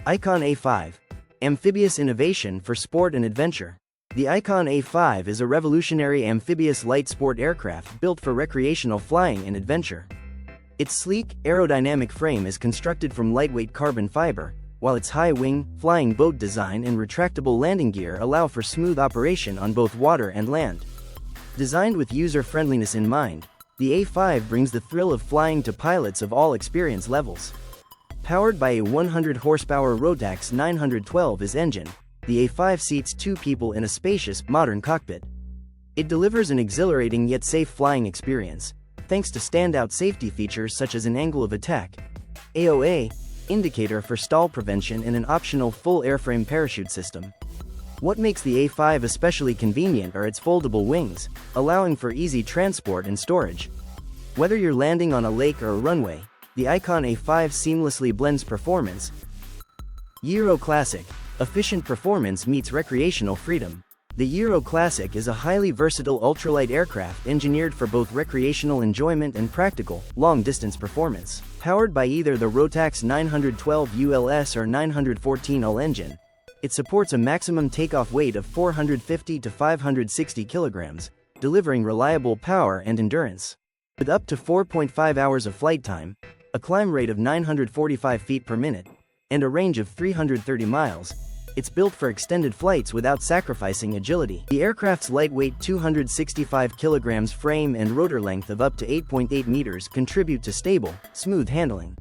Icon A5. Amphibious innovation for sport and adventure. The Icon A5 is a revolutionary amphibious light sport aircraft built for recreational flying and adventure. Its sleek, aerodynamic frame is constructed from lightweight carbon fiber, while its high-wing, flying boat design and retractable landing gear allow for smooth operation on both water and land. Designed with user-friendliness in mind, the A5 brings the thrill of flying to pilots of all experience levels. Powered by a 100-horsepower Rotax 912S engine, the A5 seats 2 people in a spacious, modern cockpit. It delivers an exhilarating yet safe flying experience, thanks to standout safety features such as an angle of attack, AOA, indicator for stall prevention and an optional full airframe parachute system. What makes the A5 especially convenient are its foldable wings, allowing for easy transport and storage. Whether you're landing on a lake or a runway, the Icon A5 seamlessly blends performance. Euro Classic. Efficient performance meets recreational freedom. The Euro Classic is a highly versatile ultralight aircraft engineered for both recreational enjoyment and practical, long-distance performance. Powered by either the Rotax 912 ULS or 914 UL engine, it supports a maximum takeoff weight of 450 to 560 kilograms, delivering reliable power and endurance. With up to 4.5 hours of flight time, a climb rate of 945 feet per minute, and a range of 330 miles, it's built for extended flights without sacrificing agility. The aircraft's lightweight 265 kilograms frame and rotor length of up to 8.8 meters contribute to stable, smooth handling.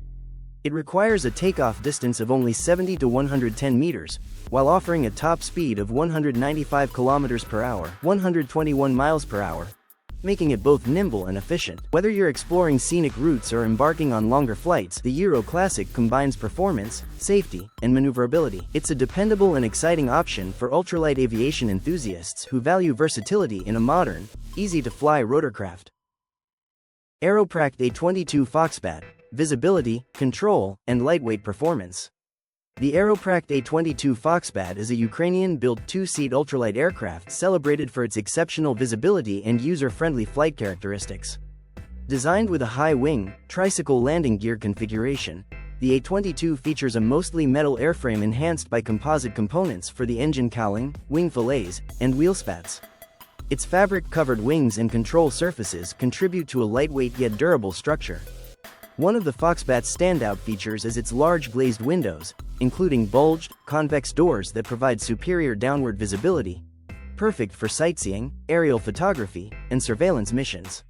It requires a takeoff distance of only 70 to 110 meters, while offering a top speed of 195 kilometers per hour, 121 miles per hour, making it both nimble and efficient. Whether you're exploring scenic routes or embarking on longer flights, the Euro Classic combines performance, safety, and maneuverability. It's a dependable and exciting option for ultralight aviation enthusiasts who value versatility in a modern, easy-to-fly rotorcraft. Aeropract A22 Foxbat. Visibility, control, and lightweight performance. The Aeropract A22 Foxbat is a Ukrainian-built two-seat ultralight aircraft celebrated for its exceptional visibility and user-friendly flight characteristics. Designed with a high-wing, tricycle landing gear configuration, the A22 features a mostly metal airframe enhanced by composite components for the engine cowling, wing fillets, and wheel spats. Its fabric-covered wings and control surfaces contribute to a lightweight yet durable structure. One of the Foxbat's standout features is its large glazed windows, including bulged, convex doors that provide superior downward visibility, perfect for sightseeing, aerial photography, and surveillance missions.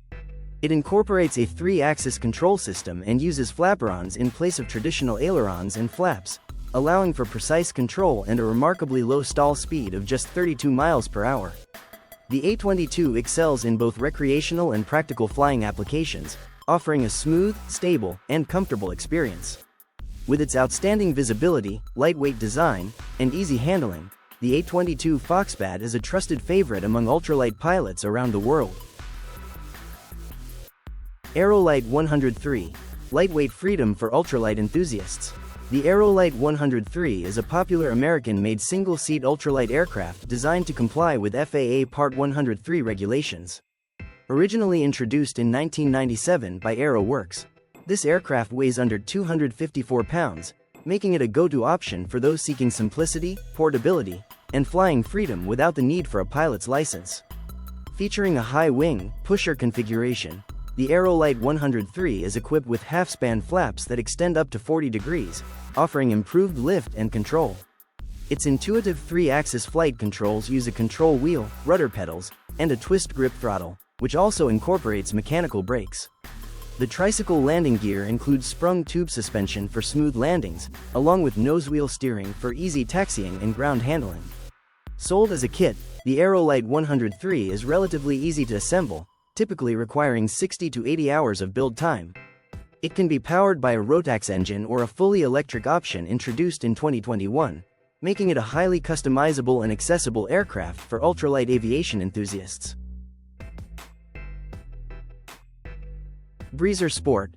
It incorporates a 3-axis control system and uses flaperons in place of traditional ailerons and flaps, allowing for precise control and a remarkably low stall speed of just 32 miles per hour. The A22 excels in both recreational and practical flying applications, offering a smooth, stable, and comfortable experience. With its outstanding visibility, lightweight design, and easy handling, the A22 Foxbat is a trusted favorite among ultralight pilots around the world. Aerolite 103. Lightweight freedom for ultralight enthusiasts. The Aerolite 103 is a popular American-made single-seat ultralight aircraft designed to comply with FAA Part 103 regulations. Originally introduced in 1997 by AeroWorks, this aircraft weighs under 254 pounds, making it a go-to option for those seeking simplicity, portability, and flying freedom without the need for a pilot's license. Featuring a high-wing, pusher configuration, the Aerolite 103 is equipped with half-span flaps that extend up to 40 degrees, offering improved lift and control. Its intuitive 3-axis flight controls use a control wheel, rudder pedals, and a twist grip throttle, which also incorporates mechanical brakes. The tricycle landing gear includes sprung tube suspension for smooth landings, along with nose-wheel steering for easy taxiing and ground handling. Sold as a kit, the Aerolite 103 is relatively easy to assemble, typically requiring 60 to 80 hours of build time. It can be powered by a Rotax engine or a fully electric option introduced in 2021, making it a highly customizable and accessible aircraft for ultralight aviation enthusiasts. Breezer Sport.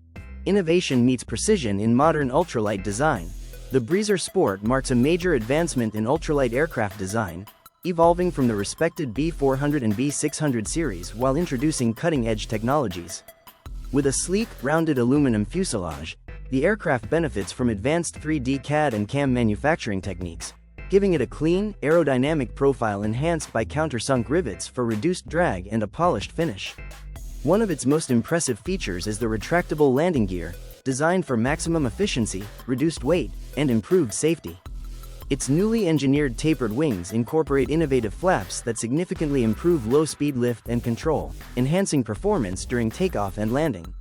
Innovation meets precision in modern ultralight design. The Breezer Sport marks a major advancement in ultralight aircraft design, evolving from the respected B400 and B600 series while introducing cutting-edge technologies. With a sleek, rounded aluminum fuselage, the aircraft benefits from advanced 3D CAD and CAM manufacturing techniques, giving it a clean, aerodynamic profile enhanced by countersunk rivets for reduced drag and a polished finish. One of its most impressive features is the retractable landing gear, designed for maximum efficiency, reduced weight, and improved safety. Its newly engineered tapered wings incorporate innovative flaps that significantly improve low-speed lift and control, enhancing performance during takeoff and landing.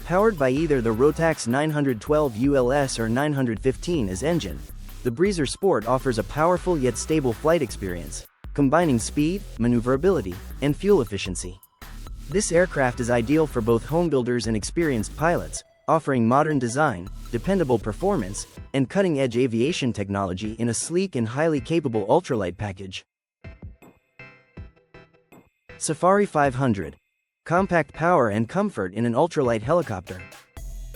Powered by either the Rotax 912 ULS or 915 as engine, the Breezer Sport offers a powerful yet stable flight experience, combining speed, maneuverability, and fuel efficiency. This aircraft is ideal for both homebuilders and experienced pilots, offering modern design, dependable performance, and cutting-edge aviation technology in a sleek and highly capable ultralight package. Safari 500. Compact power and comfort in an ultralight helicopter.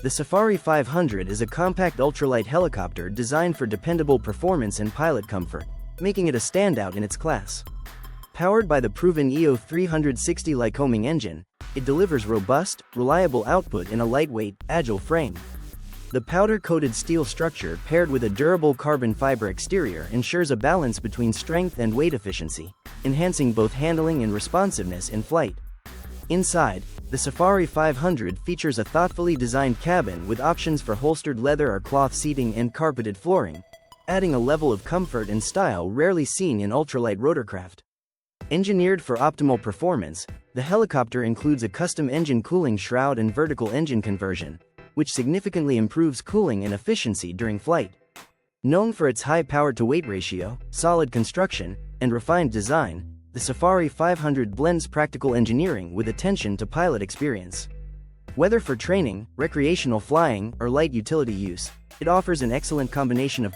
The Safari 500 is a compact ultralight helicopter designed for dependable performance and pilot comfort, making it a standout in its class. Powered by the proven EO 360 Lycoming engine, it delivers robust, reliable output in a lightweight, agile frame. The powder-coated steel structure paired with a durable carbon fiber exterior ensures a balance between strength and weight efficiency, enhancing both handling and responsiveness in flight. Inside, the Safari 500 features a thoughtfully designed cabin with options for holstered leather or cloth seating and carpeted flooring, adding a level of comfort and style rarely seen in ultralight rotorcraft. Engineered for optimal performance, the helicopter includes a custom engine cooling shroud and vertical engine conversion, which significantly improves cooling and efficiency during flight. Known for its high power-to-weight ratio, solid construction, and refined design, the Safari 500 blends practical engineering with attention to pilot experience. Whether for training, recreational flying, or light utility use, it offers an excellent combination of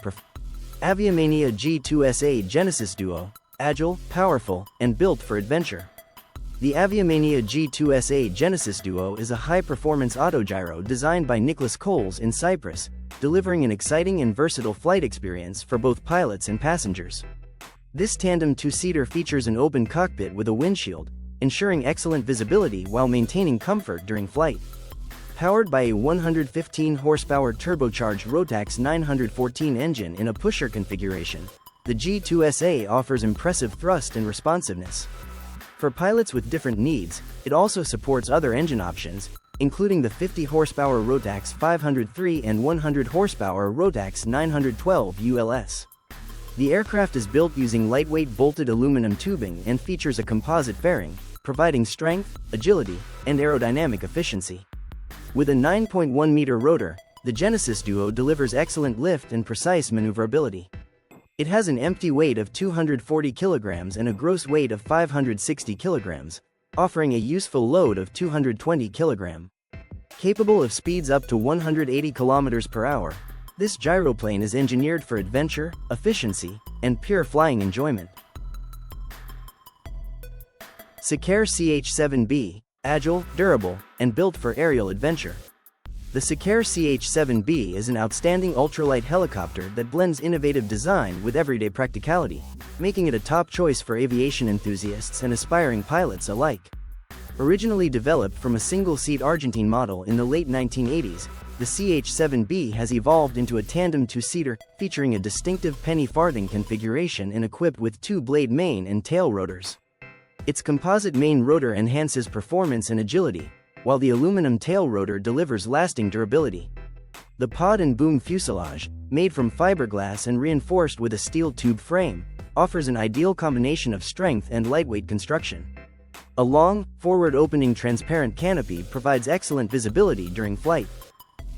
Aviomania G2SA Genesis Duo, agile, powerful, and built for adventure. The Aviomania G2SA Genesis Duo is a high-performance autogyro designed by Nicholas Coles in Cyprus, delivering an exciting and versatile flight experience for both pilots and passengers. This tandem two-seater features an open cockpit with a windshield, ensuring excellent visibility while maintaining comfort during flight. Powered by a 115-horsepower turbocharged Rotax 914 engine in a pusher configuration, the G2SA offers impressive thrust and responsiveness. For pilots with different needs, it also supports other engine options, including the 50-horsepower Rotax 503 and 100-horsepower Rotax 912 ULS. The aircraft is built using lightweight bolted aluminum tubing and features a composite fairing, providing strength, agility, and aerodynamic efficiency. With a 9.1-meter rotor, the Genesis Duo delivers excellent lift and precise maneuverability. It has an empty weight of 240 kilograms and a gross weight of 560 kilograms, offering a useful load of 220 kilograms. Capable of speeds up to 180 kilometers per hour, this gyroplane is engineered for adventure, efficiency, and pure flying enjoyment. Secare CH7B, agile, durable, and built for aerial adventure. The Secare CH7B is an outstanding ultralight helicopter that blends innovative design with everyday practicality, making it a top choice for aviation enthusiasts and aspiring pilots alike. Originally developed from a single-seat Argentine model in the late 1980s, the CH7B has evolved into a tandem two-seater, featuring a distinctive penny farthing configuration and equipped with two-blade main and tail rotors. Its composite main rotor enhances performance and agility, while the aluminum tail rotor delivers lasting durability. The pod and boom fuselage, made from fiberglass and reinforced with a steel tube frame, offers an ideal combination of strength and lightweight construction. A long, forward-opening transparent canopy provides excellent visibility during flight.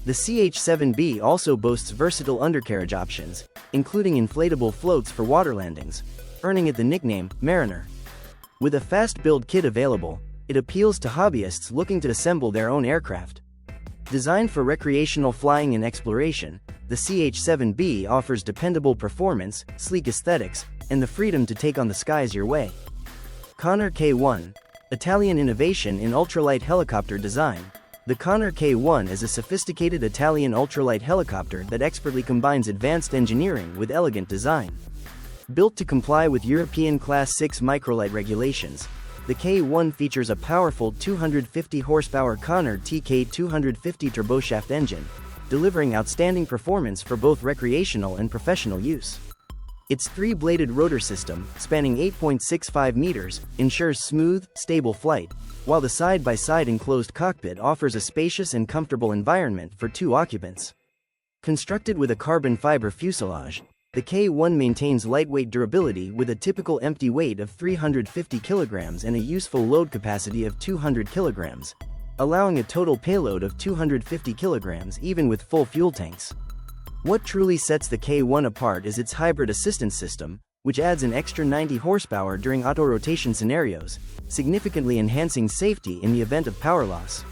The CH7B also boasts versatile undercarriage options, including inflatable floats for water landings, earning it the nickname Mariner. With a fast build kit available, it appeals to hobbyists looking to assemble their own aircraft. Designed for recreational flying and exploration, the CH7B offers dependable performance, sleek aesthetics, and the freedom to take on the skies your way. Conner K1, Italian innovation in ultralight helicopter design. The Conner K1 is a sophisticated Italian ultralight helicopter that expertly combines advanced engineering with elegant design. Built to comply with European Class 6 microlight regulations, the K1 features a powerful 250 horsepower Conner TK250 turboshaft engine, delivering outstanding performance for both recreational and professional use. Its three-bladed rotor system, spanning 8.65 meters, ensures smooth, stable flight, while the side-by-side enclosed cockpit offers a spacious and comfortable environment for two occupants. Constructed with a carbon fiber fuselage, the K1 maintains lightweight durability with a typical empty weight of 350 kilograms and a useful load capacity of 200 kilograms, allowing a total payload of 250 kilograms even with full fuel tanks. What truly sets the K1 apart is its hybrid assistance system, which adds an extra 90 horsepower during auto-rotation scenarios, significantly enhancing safety in the event of power loss.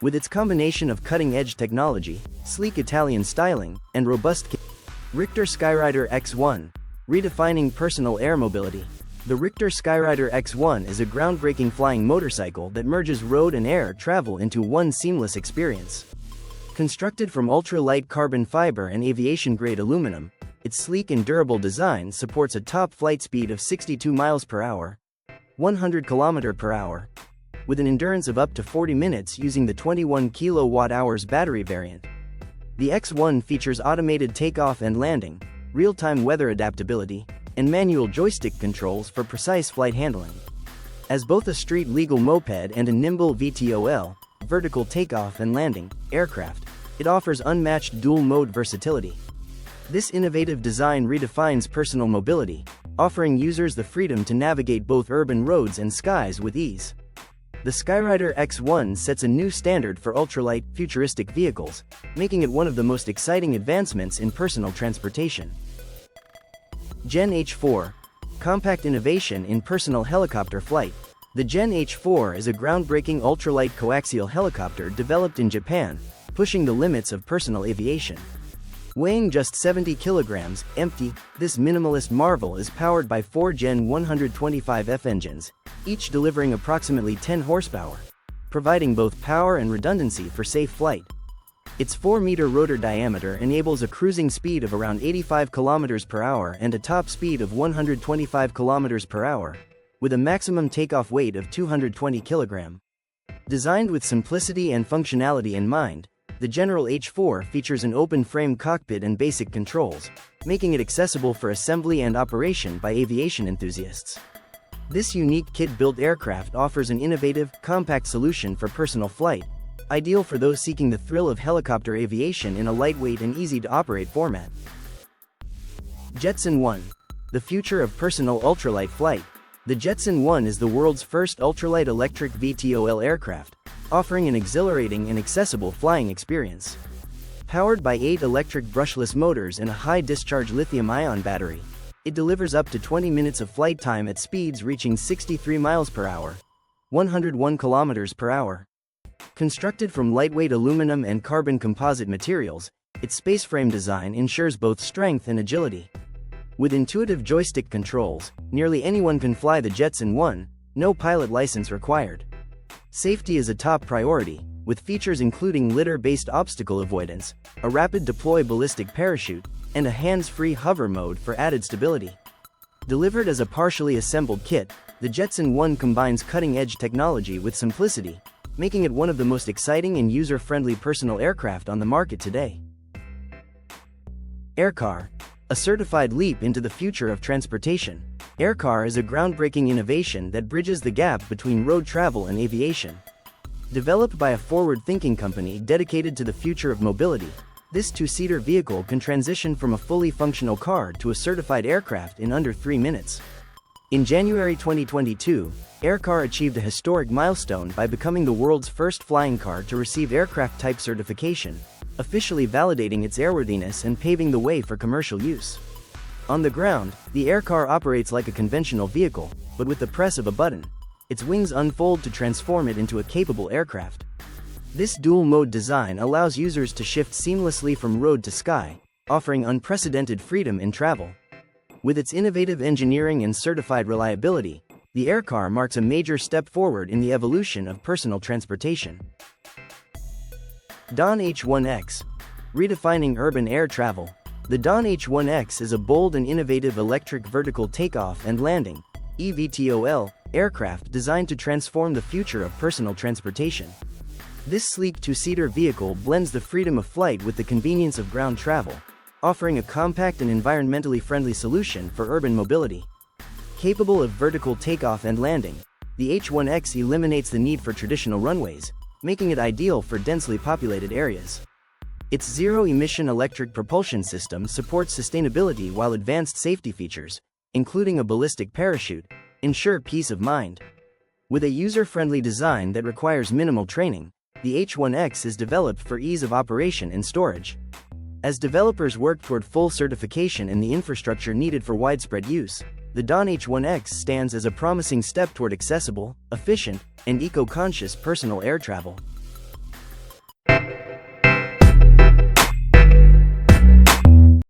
With its combination of cutting-edge technology, sleek Italian styling, and robust RTOR Skyrider X1, redefining personal air mobility. The RTOR Skyrider X1 is a groundbreaking flying motorcycle that merges road and air travel into one seamless experience. Constructed from ultra-light carbon fiber and aviation-grade aluminum, its sleek and durable design supports a top flight speed of 62 miles per hour, 100 km per hour, with an endurance of up to 40 minutes using the 21 kWh battery variant. The X1 features automated takeoff and landing, real-time weather adaptability, and manual joystick controls for precise flight handling. As both a street-legal moped and a nimble VTOL, vertical takeoff and landing, aircraft, it offers unmatched dual-mode versatility. This innovative design redefines personal mobility, offering users the freedom to navigate both urban roads and skies with ease. The Skyrider X1 sets a new standard for ultralight, futuristic vehicles, making it one of the most exciting advancements in personal transportation. Gen H4, compact innovation in personal helicopter flight. The Gen H4 is a groundbreaking ultralight coaxial helicopter developed in Japan, pushing the limits of personal aviation. Weighing just 70 kilograms, empty, this minimalist marvel is powered by 4 Gen 125F engines, each delivering approximately 10 horsepower, providing both power and redundancy for safe flight. Its 4-meter rotor diameter enables a cruising speed of around 85 km per hour and a top speed of 125 km per hour, with a maximum takeoff weight of 220 kg. Designed with simplicity and functionality in mind, the General H4 features an open-frame cockpit and basic controls, making it accessible for assembly and operation by aviation enthusiasts. This unique kit-built aircraft offers an innovative, compact solution for personal flight, ideal for those seeking the thrill of helicopter aviation in a lightweight and easy-to-operate format. Jetson I, the future of personal ultralight flight. The Jetson I is the world's first ultralight electric VTOL aircraft, offering an exhilarating and accessible flying experience. Powered by 8 electric brushless motors and a high-discharge lithium-ion battery, it delivers up to 20 minutes of flight time at speeds reaching 63 miles per hour, 101 kilometers per hour. Constructed from lightweight aluminum and carbon composite materials, its spaceframe design ensures both strength and agility. With intuitive joystick controls, nearly anyone can fly the Jetson I, no pilot license required. Safety is a top priority, with features including litter-based obstacle avoidance, a rapid deploy ballistic parachute, and a hands-free hover mode for added stability. Delivered as a partially assembled kit, the Jetson I combines cutting-edge technology with simplicity, making it one of the most exciting and user-friendly personal aircraft on the market today. Aircar, a certified leap into the future of transportation. Aircar is a groundbreaking innovation that bridges the gap between road travel and aviation. Developed by a forward-thinking company dedicated to the future of mobility, this two-seater vehicle can transition from a fully functional car to a certified aircraft in under 3 minutes. In January 2022, Aircar achieved a historic milestone by becoming the world's first flying car to receive aircraft type certification, officially validating its airworthiness and paving the way for commercial use. On the ground, the Aircar operates like a conventional vehicle, but with the press of a button, its wings unfold to transform it into a capable aircraft. This dual-mode design allows users to shift seamlessly from road to sky, offering unprecedented freedom in travel. With its innovative engineering and certified reliability, the Aircar marks a major step forward in the evolution of personal transportation. Dawn H1X. Redefining urban air travel. The Dawn H1X is a bold and innovative electric vertical takeoff and landing (eVTOL) aircraft designed to transform the future of personal transportation. This sleek two-seater vehicle blends the freedom of flight with the convenience of ground travel, offering a compact and environmentally friendly solution for urban mobility. Capable of vertical takeoff and landing, the H1X eliminates the need for traditional runways, making it ideal for densely populated areas. Its zero-emission electric propulsion system supports sustainability while advanced safety features, including a ballistic parachute, ensure peace of mind. With a user-friendly design that requires minimal training, the H1X is developed for ease of operation and storage. As developers work toward full certification and the infrastructure needed for widespread use, the Dawn H1X stands as a promising step toward accessible, efficient, and eco-conscious personal air travel.